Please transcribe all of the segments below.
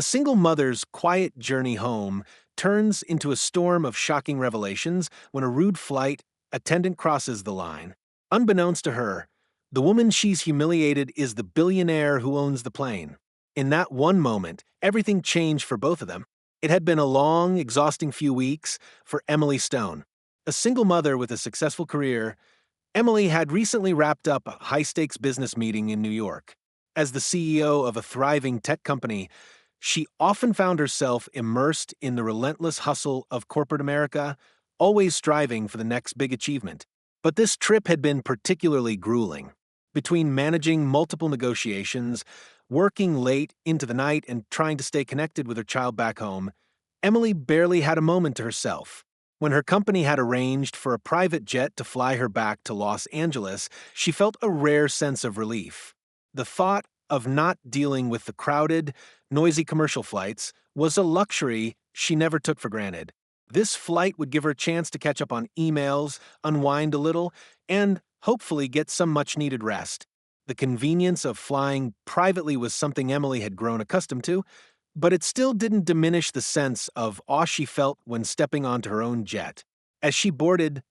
A single mother's quiet journey home turns into a storm of shocking revelations when a rude flight attendant crosses the line. Unbeknownst to her, the woman she's humiliated is the billionaire who owns the plane. In that one moment, everything changed for both of them. It had been a long, exhausting few weeks for Emily Stone. A single mother with a successful career, Emily had recently wrapped up a high-stakes business meeting in New York. As the CEO of a thriving tech company, she often found herself immersed in the relentless hustle of corporate America, always striving for the next big achievement. But this trip had been particularly grueling. Between managing multiple negotiations, working late into the night, and trying to stay connected with her child back home, Emily barely had a moment to herself. When her company had arranged for a private jet to fly her back to Los Angeles, she felt a rare sense of relief. The thought of not dealing with the crowded, noisy commercial flights was a luxury she never took for granted. This flight would give her a chance to catch up on emails, unwind a little, and hopefully get some much-needed rest. The convenience of flying privately was something Emily had grown accustomed to, but it still didn't diminish the sense of awe she felt when stepping onto her own jet. As she boarded,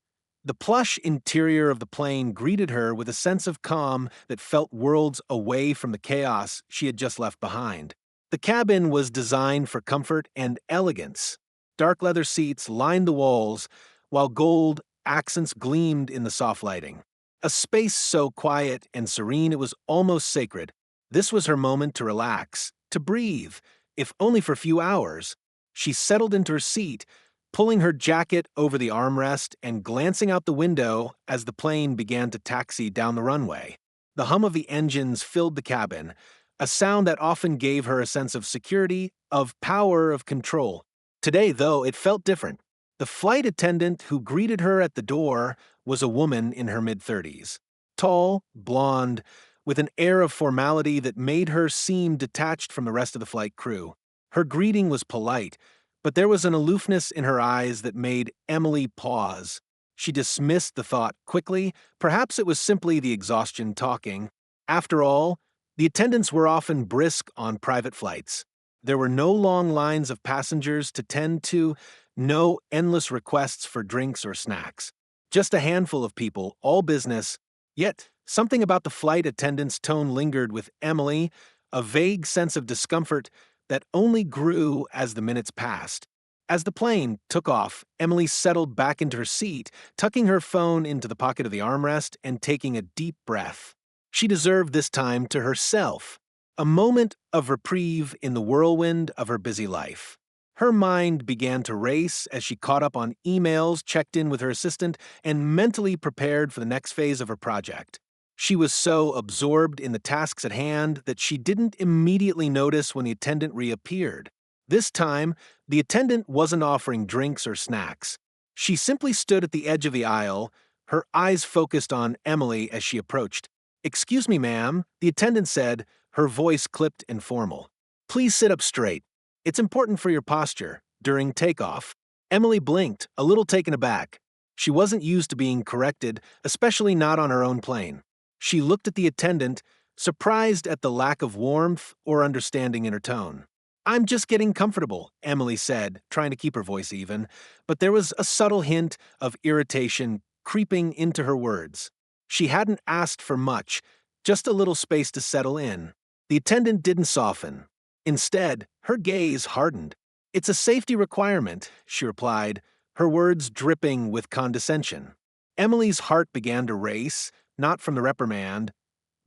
the plush interior of the plane greeted her with a sense of calm that felt worlds away from the chaos she had just left behind. The cabin was designed for comfort and elegance. Dark leather seats lined the walls, while gold accents gleamed in the soft lighting. A space so quiet and serene it was almost sacred. This was her moment to relax, to breathe, if only for a few hours. She settled into her seat, pulling her jacket over the armrest and glancing out the window as the plane began to taxi down the runway. The hum of the engines filled the cabin, a sound that often gave her a sense of security, of power, of control. Today, though, it felt different. The flight attendant who greeted her at the door was a woman in her mid-30s. Tall, blonde, with an air of formality that made her seem detached from the rest of the flight crew. Her greeting was polite, but there was an aloofness in her eyes that made Emily pause. She dismissed the thought quickly. Perhaps it was simply the exhaustion talking. After all, the attendants were often brisk on private flights. There were no long lines of passengers to tend to, no endless requests for drinks or snacks. Just a handful of people, all business. Yet, something about the flight attendant's tone lingered with Emily, a vague sense of discomfort that only grew as the minutes passed. As the plane took off, Emily settled back into her seat, tucking her phone into the pocket of the armrest and taking a deep breath. She deserved this time to herself, a moment of reprieve in the whirlwind of her busy life. Her mind began to race as she caught up on emails, checked in with her assistant, and mentally prepared for the next phase of her project. She was so absorbed in the tasks at hand that she didn't immediately notice when the attendant reappeared. This time, the attendant wasn't offering drinks or snacks. She simply stood at the edge of the aisle, her eyes focused on Emily as she approached. "Excuse me, ma'am," the attendant said, her voice clipped and formal. "Please sit up straight. It's important for your posture during takeoff." Emily blinked, a little taken aback. She wasn't used to being corrected, especially not on her own plane. She looked at the attendant, surprised at the lack of warmth or understanding in her tone. "I'm just getting comfortable," Emily said, trying to keep her voice even, but there was a subtle hint of irritation creeping into her words. She hadn't asked for much, just a little space to settle in. The attendant didn't soften. Instead, her gaze hardened. "It's a safety requirement," she replied, her words dripping with condescension. Emily's heart began to race, not from the reprimand,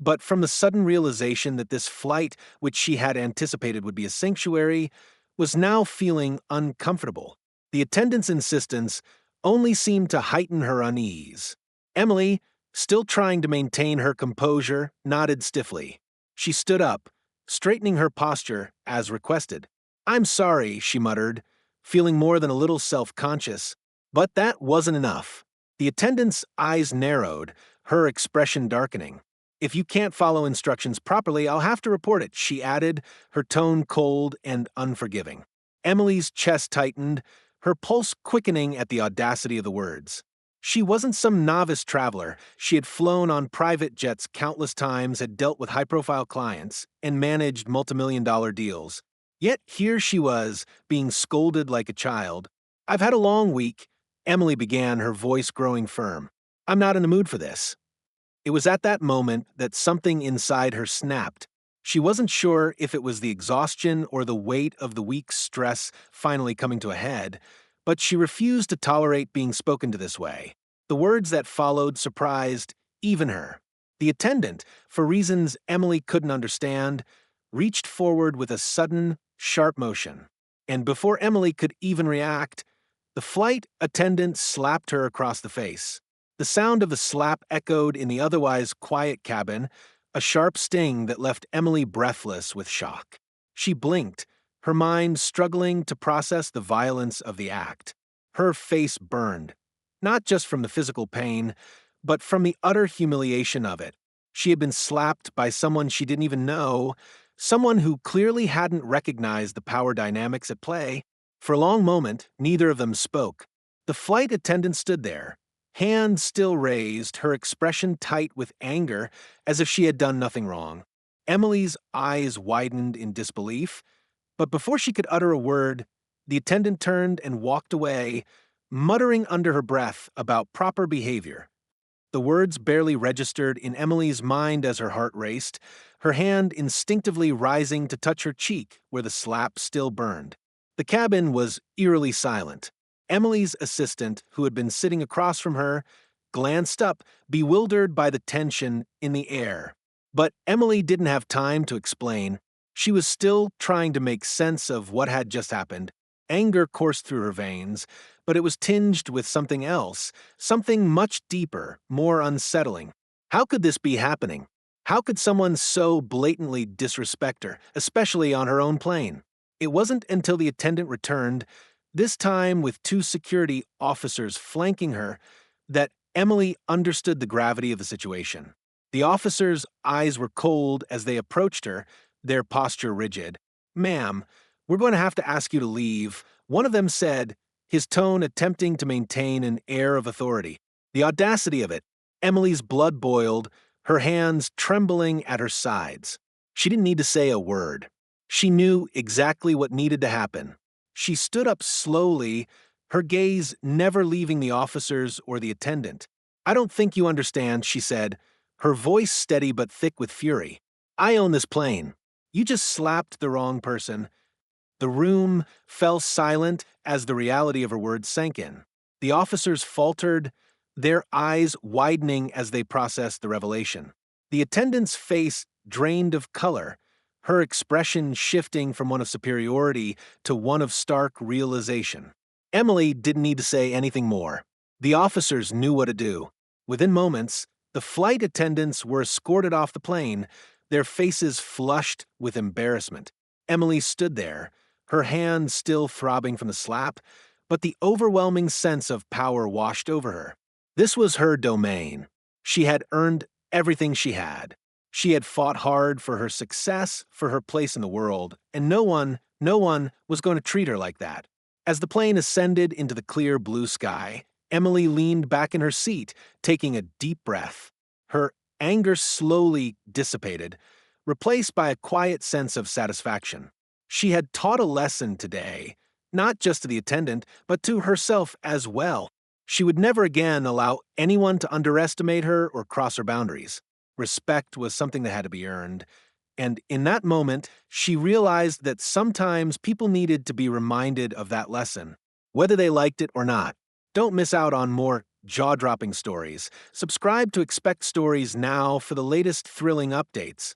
but from the sudden realization that this flight, which she had anticipated would be a sanctuary, was now feeling uncomfortable. The attendant's insistence only seemed to heighten her unease. Emily, still trying to maintain her composure, nodded stiffly. She stood up, straightening her posture as requested. "I'm sorry," she muttered, feeling more than a little self-conscious. But that wasn't enough. The attendant's eyes narrowed, her expression darkening. "If you can't follow instructions properly, I'll have to report it," she added, her tone cold and unforgiving. Emily's chest tightened, her pulse quickening at the audacity of the words. She wasn't some novice traveler. She had flown on private jets countless times, had dealt with high-profile clients, and managed multimillion-dollar deals. Yet here she was, being scolded like a child. "I've had a long week," Emily began, her voice growing firm. "I'm not in the mood for this." It was at that moment that something inside her snapped. She wasn't sure if it was the exhaustion or the weight of the week's stress finally coming to a head, but she refused to tolerate being spoken to this way. The words that followed surprised even her. The attendant, for reasons Emily couldn't understand, reached forward with a sudden, sharp motion. And before Emily could even react, the flight attendant slapped her across the face. The sound of the slap echoed in the otherwise quiet cabin, a sharp sting that left Emily breathless with shock. She blinked, her mind struggling to process the violence of the act. Her face burned, not just from the physical pain, but from the utter humiliation of it. She had been slapped by someone she didn't even know, someone who clearly hadn't recognized the power dynamics at play. For a long moment, neither of them spoke. The flight attendant stood there, hand still raised, her expression tight with anger, as if she had done nothing wrong. Emily's eyes widened in disbelief, but before she could utter a word, the attendant turned and walked away, muttering under her breath about proper behavior. The words barely registered in Emily's mind as her heart raced, her hand instinctively rising to touch her cheek where the slap still burned. The cabin was eerily silent. Emily's assistant, who had been sitting across from her, glanced up, bewildered by the tension in the air. But Emily didn't have time to explain. She was still trying to make sense of what had just happened. Anger coursed through her veins, but it was tinged with something else, something much deeper, more unsettling. How could this be happening? How could someone so blatantly disrespect her, especially on her own plane? It wasn't until the attendant returned, this time with two security officers flanking her, that Emily understood the gravity of the situation. The officers' eyes were cold as they approached her, their posture rigid. "Ma'am, we're going to have to ask you to leave," one of them said, his tone attempting to maintain an air of authority. The audacity of it! Emily's blood boiled, her hands trembling at her sides. She didn't need to say a word. She knew exactly what needed to happen. She stood up slowly, her gaze never leaving the officers or the attendant. "I don't think you understand," she said, her voice steady but thick with fury. "I own this plane. You just slapped the wrong person." The room fell silent as the reality of her words sank in. The officers faltered, their eyes widening as they processed the revelation. The attendant's face drained of color, her expression shifting from one of superiority to one of stark realization. Emily didn't need to say anything more. The officers knew what to do. Within moments, the flight attendants were escorted off the plane, their faces flushed with embarrassment. Emily stood there, her hand still throbbing from the slap, but the overwhelming sense of power washed over her. This was her domain. She had earned everything she had. She had fought hard for her success, for her place in the world, and no one was going to treat her like that. As the plane ascended into the clear blue sky, Emily leaned back in her seat, taking a deep breath. Her anger slowly dissipated, replaced by a quiet sense of satisfaction. She had taught a lesson today, not just to the attendant, but to herself as well. She would never again allow anyone to underestimate her or cross her boundaries. Respect was something that had to be earned, and in that moment, she realized that sometimes people needed to be reminded of that lesson, whether they liked it or not. Don't miss out on more jaw-dropping stories. Subscribe to Expect Stories now for the latest thrilling updates.